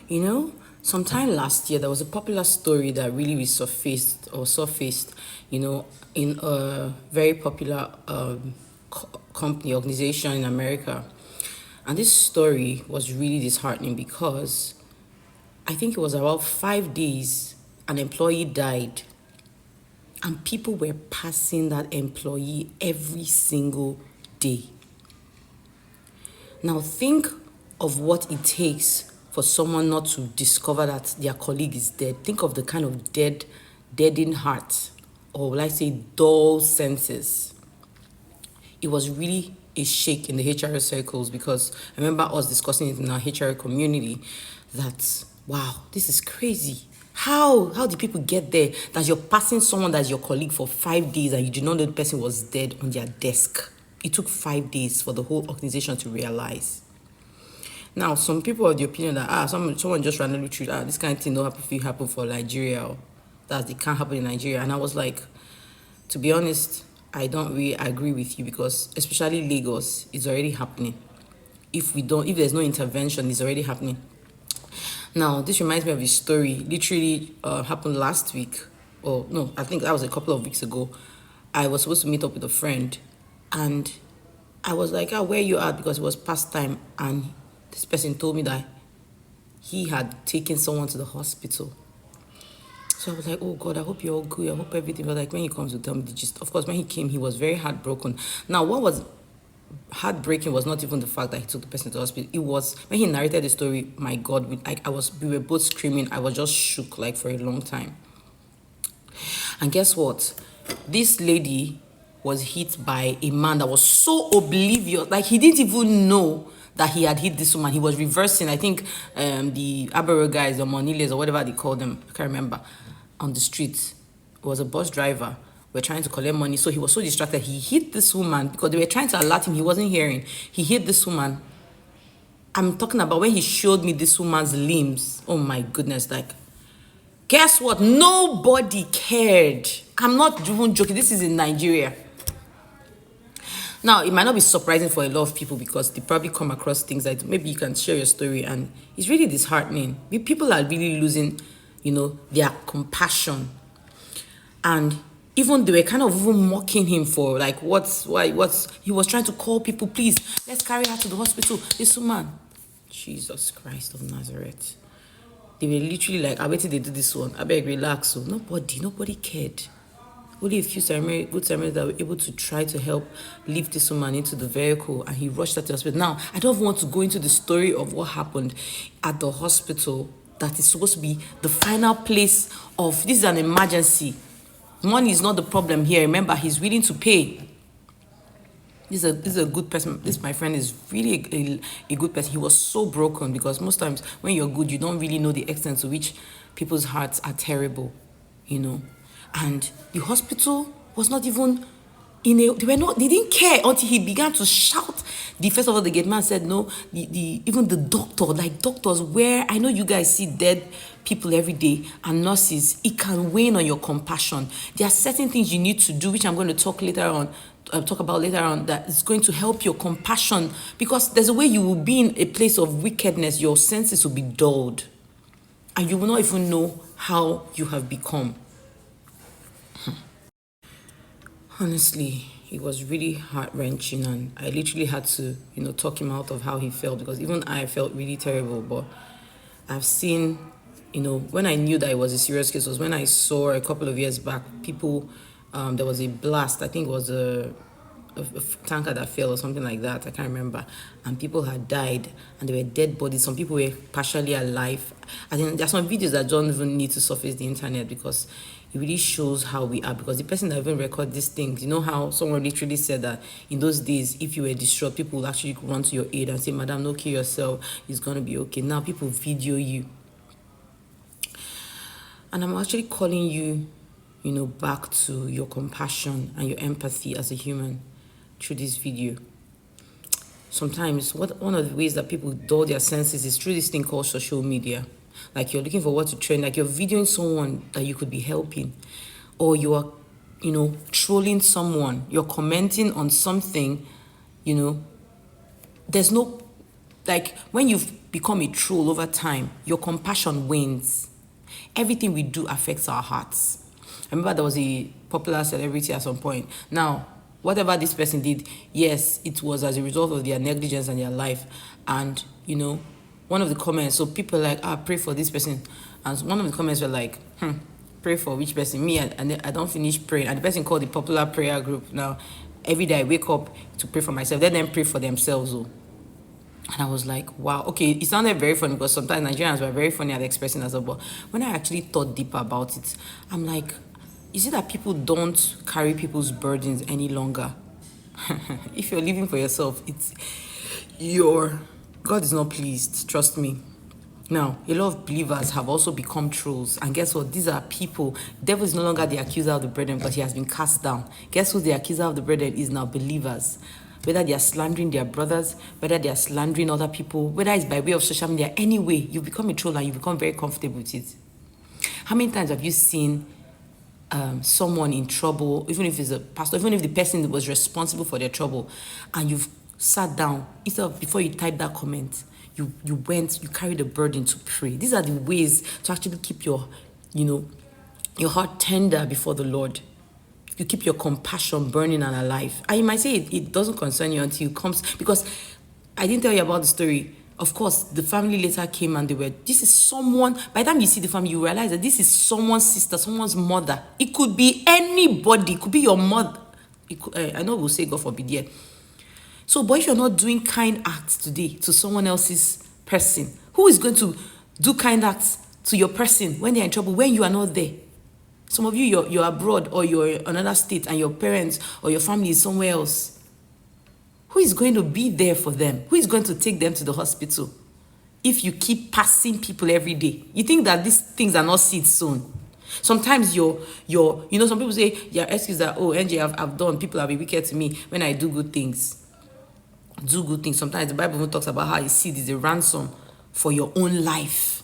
You know, sometime last year there was a popular story that really surfaced, in a very popular company organization in America. And this story was really disheartening because I think it was about 5 days an employee died, and people were passing that employee every single day. Now think of what it takes for someone not to discover that their colleague is dead. Think of the kind of deadened heart, or will I say dull senses. It was really a shake in the HR circles, because I remember us discussing it in our HR community that, wow, this is crazy. How did people get there that you're passing someone that's your colleague for 5 days and you did not know the person was dead on their desk? It took 5 days for the whole organization to realize. Now, some people are of the opinion that someone just randomly treated this kind of thing don't happen for Nigeria, or that it can't happen in Nigeria. And I was like, to be honest, I don't really agree with you, because especially Lagos, it's already happening. If there's no intervention, it's already happening. Now, this reminds me of a story. Literally happened last week. Or no, I think that was a couple of weeks ago. I was supposed to meet up with a friend, and I was like, where you at? Because it was past time, and this person told me that he had taken someone to the hospital. So I was like, oh God, I hope you're all good. I hope everything. But like, when he comes to tell me the gist, of course, when he came, he was very heartbroken. Now, what was heartbreaking was not even the fact that he took the person to the hospital. It was when he narrated the story. My God, we were both screaming. I was just shook like for a long time. And guess what? This lady was hit by a man that was so oblivious, like he didn't even know that he had hit this woman. He was reversing, I think, the Abero guys or Moniles or whatever they call them, I can't remember, on the street. It was a bus driver. We're trying to collect money, so he was so distracted. He hit this woman because they were trying to alert him. He wasn't hearing. He hit this woman. I'm talking about when he showed me this woman's limbs. Oh my goodness, like, guess what? Nobody cared. I'm not even joking. This is in Nigeria. Now, it might not be surprising for a lot of people because they probably come across things that maybe you can share your story, and it's really disheartening. People are really losing, their compassion. And even they were kind of even mocking him for like, he was trying to call people, please, let's carry her to the hospital. This woman, Jesus Christ of Nazareth. They were literally like, I waited they do this one. I beg, relax. So nobody cared. Only a few good Samaritans that were able to try to help lift this woman into the vehicle, and he rushed her to the hospital. Now, I don't want to go into the story of what happened at the hospital. That is supposed to be the final place of, this is an emergency. Money is not the problem here. Remember, he's willing to pay. This is a good person. This, my friend, is really a good person. He was so broken because most times when you're good, you don't really know the extent to which people's hearts are terrible, And the hospital was not even they didn't care until he began to shout. First of all, the gate man said no. Even the doctor, like doctors, where I know you guys see dead people every day, and nurses, it can wane on your compassion. There are certain things you need to do, which I'm going to talk about later on, that is going to help your compassion, because there's a way you will be in a place of wickedness, your senses will be dulled, and you will not even know how you have become. Honestly, it was really heart-wrenching, and I literally had to, talk him out of how he felt, because even I felt really terrible. But I've seen, when I knew that it was a serious case was when I saw a couple of years back, people, there was a blast, I think it was a tanker that fell or something like that, I can't remember, and people had died and they were dead bodies. Some people were partially alive. I think there's some videos that don't even need to surface the internet, because it really shows how we are. Because the person that even record these things, how someone literally said that in those days, if you were distraught, people would actually run to your aid and say, madam, no, kill yourself, it's going to be okay. Now people video you, and I'm actually calling you, back to your compassion and your empathy as a human through this video. Sometimes one of the ways that people dull their senses is through this thing called social media. Like, you're looking for what to trend, like you're videoing someone that you could be helping, or you are, trolling someone, you're commenting on something, there's no, like, when you've become a troll over time, your compassion wins. Everything we do affects our hearts. I remember there was a popular celebrity at some point. Now, whatever this person did, yes, it was as a result of their negligence and their life. And, one of the comments, so people like, pray for this person. And one of the comments were like, pray for which person? Me, and I don't finish praying. And the person called the popular prayer group. Now, every day I wake up to pray for myself. Let them pray for themselves. And I was like, wow, okay, it sounded very funny because sometimes Nigerians were very funny at expressing as well. But when I actually thought deeper about it, I'm like, is it that people don't carry people's burdens any longer? If you're living for yourself, God is not pleased, trust me. Now, a lot of believers have also become trolls. And guess what? These are people. The devil is no longer the accuser of the brethren, but he has been cast down. Guess who the accuser of the brethren is now? Believers. Whether they are slandering their brothers, whether they are slandering other people, whether it's by way of social media, anyway, you become a troll and you become very comfortable with it. How many times have you seen someone in trouble, even if it's a pastor, even if the person was responsible for their trouble, and you've sat down, instead of before you type that comment, you carried a burden to pray. These are the ways to actually keep your heart tender before the Lord. You keep your compassion burning and alive. And you might say it doesn't concern you until it comes, because I didn't tell you about the story. Of course, the family later came and this is someone, by the time you see the family, you realize that this is someone's sister, someone's mother. It could be anybody. It could be your mother. I know we'll say God forbid, yeah. So, but if you're not doing kind acts today to someone else's person, who is going to do kind acts to your person when they're in trouble, when you are not there? Some of you, you're abroad or you're in another state and your parents or your family is somewhere else. Who is going to be there for them? Who is going to take them to the hospital? If you keep passing people every day, you think that these things are not seeds sown. Sometimes some people say, your excuse that, NJ, I've done, people have been wicked to me when I do good things. Do good things. Sometimes the Bible even talks about how a seed is a ransom for your own life.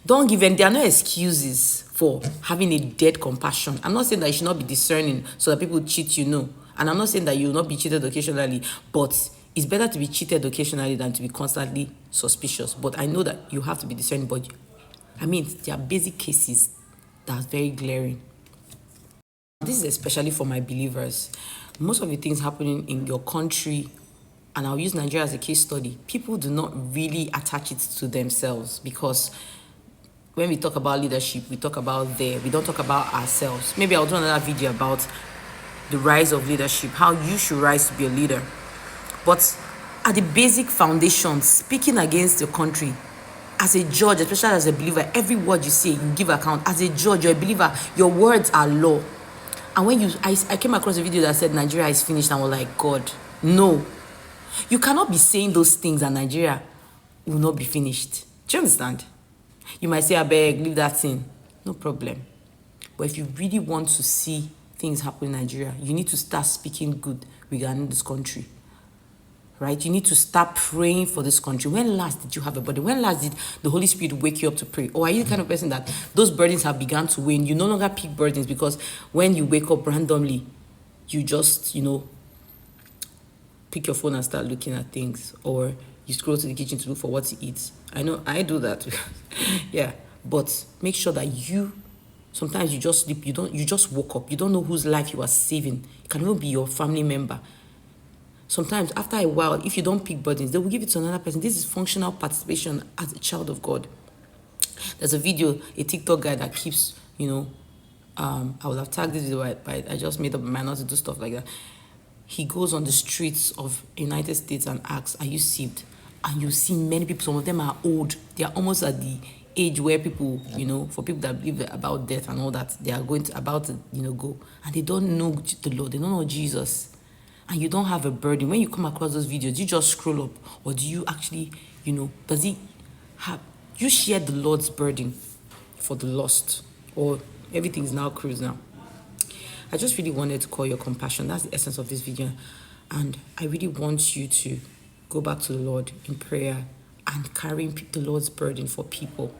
Don't give them, there are no excuses for having a dead compassion. I'm not saying that you should not be discerning so that people cheat you, no. And I'm not saying that you will not be cheated occasionally, but it's better to be cheated occasionally than to be constantly suspicious. But I know that you have to be discerning, but there are basic cases that are very glaring. This is especially for my believers. Most of the things happening in your country, and I'll use Nigeria as a case study, people do not really attach it to themselves, because when we talk about leadership, we talk about we don't talk about ourselves. Maybe I'll do another video about the rise of leadership, how you should rise to be a leader. But at the basic foundation, speaking against your country, as a judge, especially as a believer, every word you say, you give account. As a judge, you're a believer, your words are law. And when I came across a video that said Nigeria is finished, and I was like, God, no. You cannot be saying those things and Nigeria will not be finished. Do you understand? You might say, I beg, leave that thing. No problem. But if you really want to see things happen in Nigeria, you need to start speaking good regarding this country. Right? You need to start praying for this country. When last did you have a burden? When last did the Holy Spirit wake you up to pray? Or are you the kind of person that those burdens have begun to wane? You no longer pick burdens because when you wake up randomly, you just, pick your phone and start looking at things, or you scroll to the kitchen to look for what to eat. I know I do that. Yeah. But make sure that sometimes you just sleep, you just woke up. You don't know whose life you are saving. It can even be your family member. Sometimes after a while, if you don't pick burdens, they will give it to another person. This is functional participation as a child of God. There's a video, a TikTok guy that keeps, I will have tagged this video, but I just made up my mind not to do stuff like that. He goes on the streets of United States and asks, are you saved? And you see many people, some of them are old. They are almost at the age where people, for people that believe about death and all that, they are going to go. And they don't know the Lord. They don't know Jesus. And you don't have a burden. When you come across those videos, do you just scroll up? Or do you actually, you share the Lord's burden for the lost? Or everything's now cruise now? I just really wanted to call your compassion. That's the essence of this video. And I really want you to go back to the Lord in prayer and carrying the Lord's burden for people.